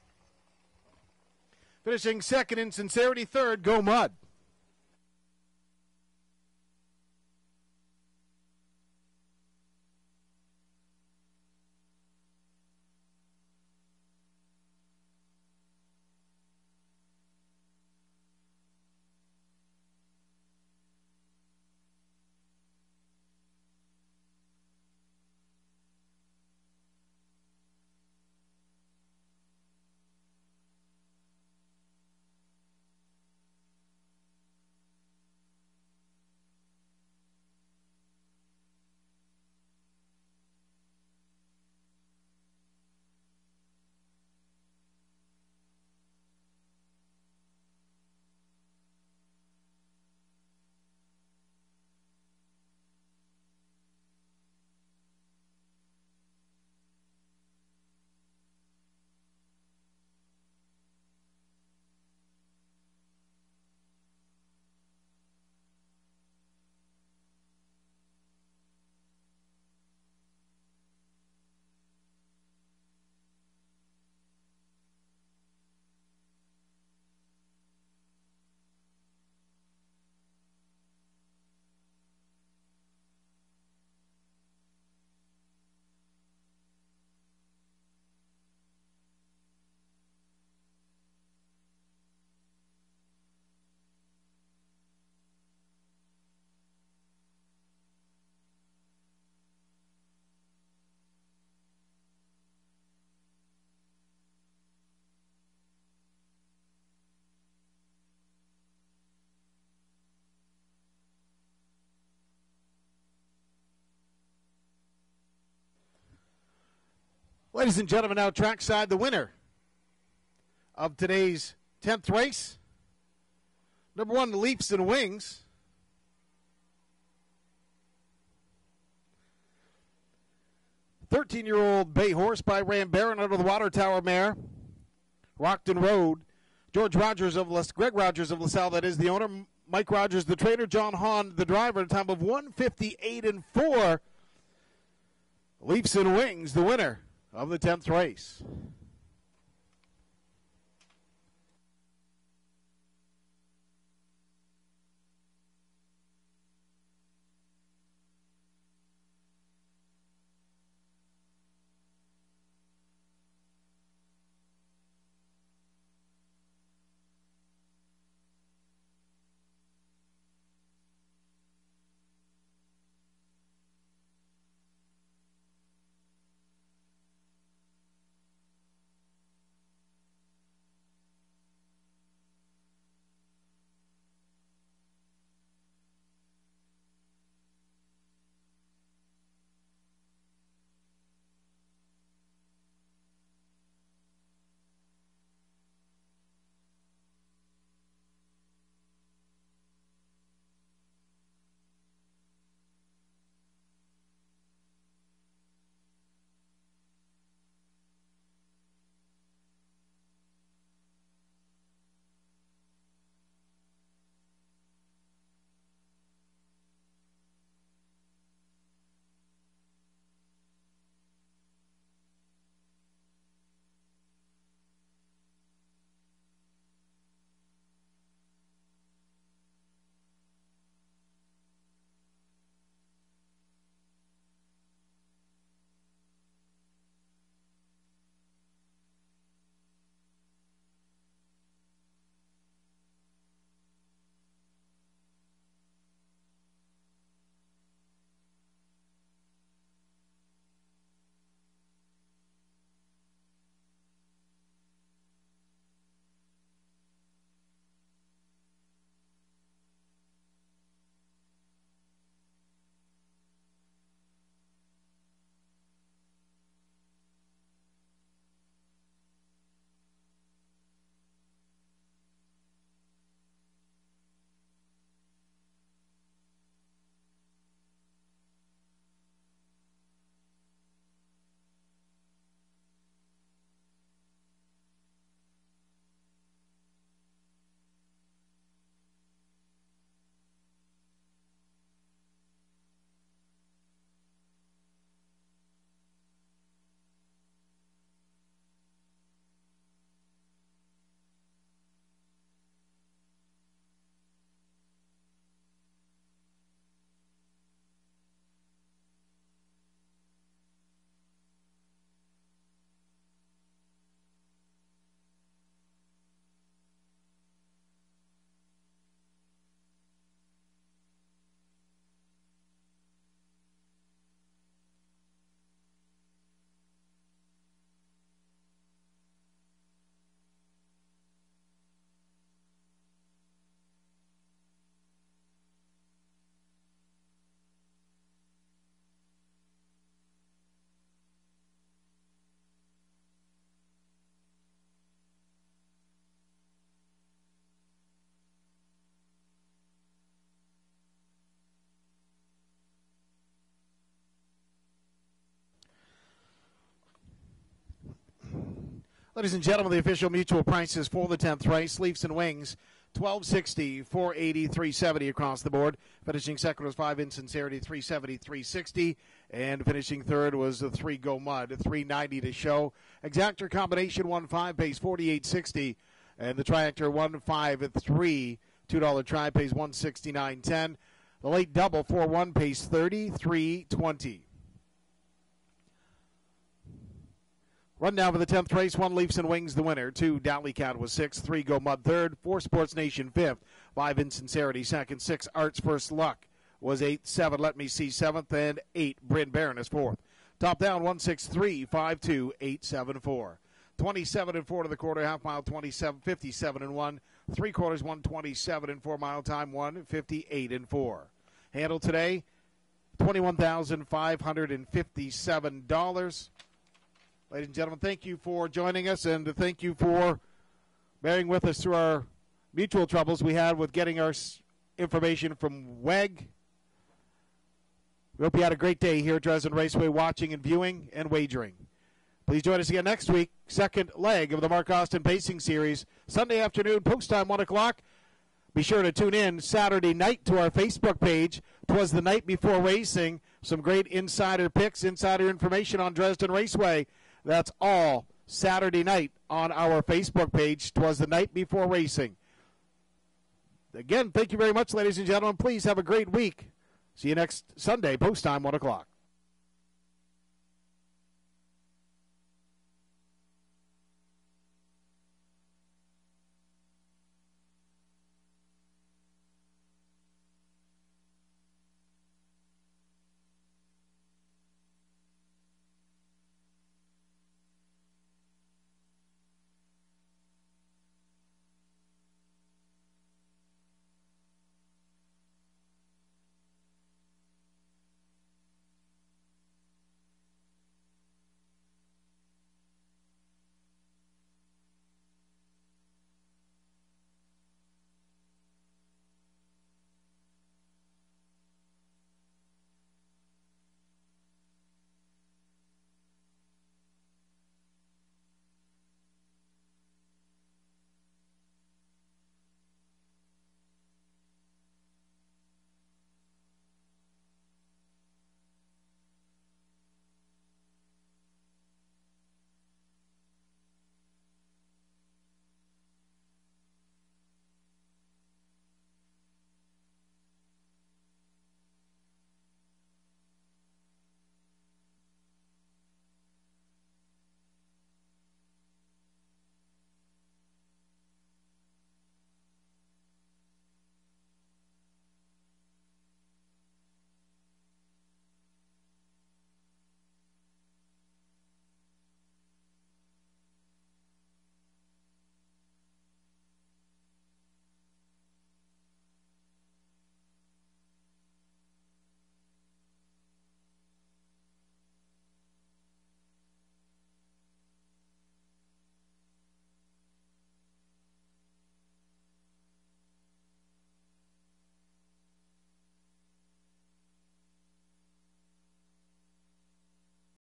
Finishing second, Insincerity. Third, Go Mud. Ladies and gentlemen, now trackside, the winner of today's 10th race. Number 1, the Leafs and Wings. 13-year-old Bay Horse by Ram Barron under the Water Tower mare. Rockton Road. Greg Rogers of LaSalle, that is the owner. Mike Rogers, the trainer. John Hahn, the driver, at a time of 1:58.4. Leafs and Wings, the winner of the 10th race. Ladies and gentlemen, the official mutual prices for the 10th race, Leafs and Wings, $12.60, $4.80, $3.70 across the board. Finishing second was 5 Insincerity, $3.70, $3.60. And finishing third was the 3 Go Mud, $3.90 to show. Exactor combination 1-5 pays $48.60. And the Triactor 1-5-3, $2 try pays $169.10. The late double 4-1 pays $33.20. Run down for the 10th race. 1 Leafs and Wings, the winner. 2 Dally Cat was 6th. 3 Go Mud third. 4 Sports Nation 5th. 5 Insincerity second. 6 Arts First Luck was 8th. 7 Let Me See 7th. And 8 Bryn Barron is 4th. Top down 163-52874. 27-4 to the quarter. Half mile 57-57-1. 3 quarters 127-4 mile time 158-4. Handle today $21,557. Ladies and gentlemen, thank you for joining us, and thank you for bearing with us through our mutual troubles we had with getting our information from WEG. We hope you had a great day here at Dresden Raceway watching and viewing and wagering. Please join us again next week, second leg of the Mark Austin Pacing Series, Sunday afternoon, post time 1 o'clock. Be sure to tune in Saturday night to our Facebook page. 'Twas the night before racing. Some great insider picks, insider information on Dresden Raceway. That's all Saturday night on our Facebook page. 'Twas the night before racing. Again, thank you very much, ladies and gentlemen. Please have a great week. See you next Sunday, post time 1 o'clock.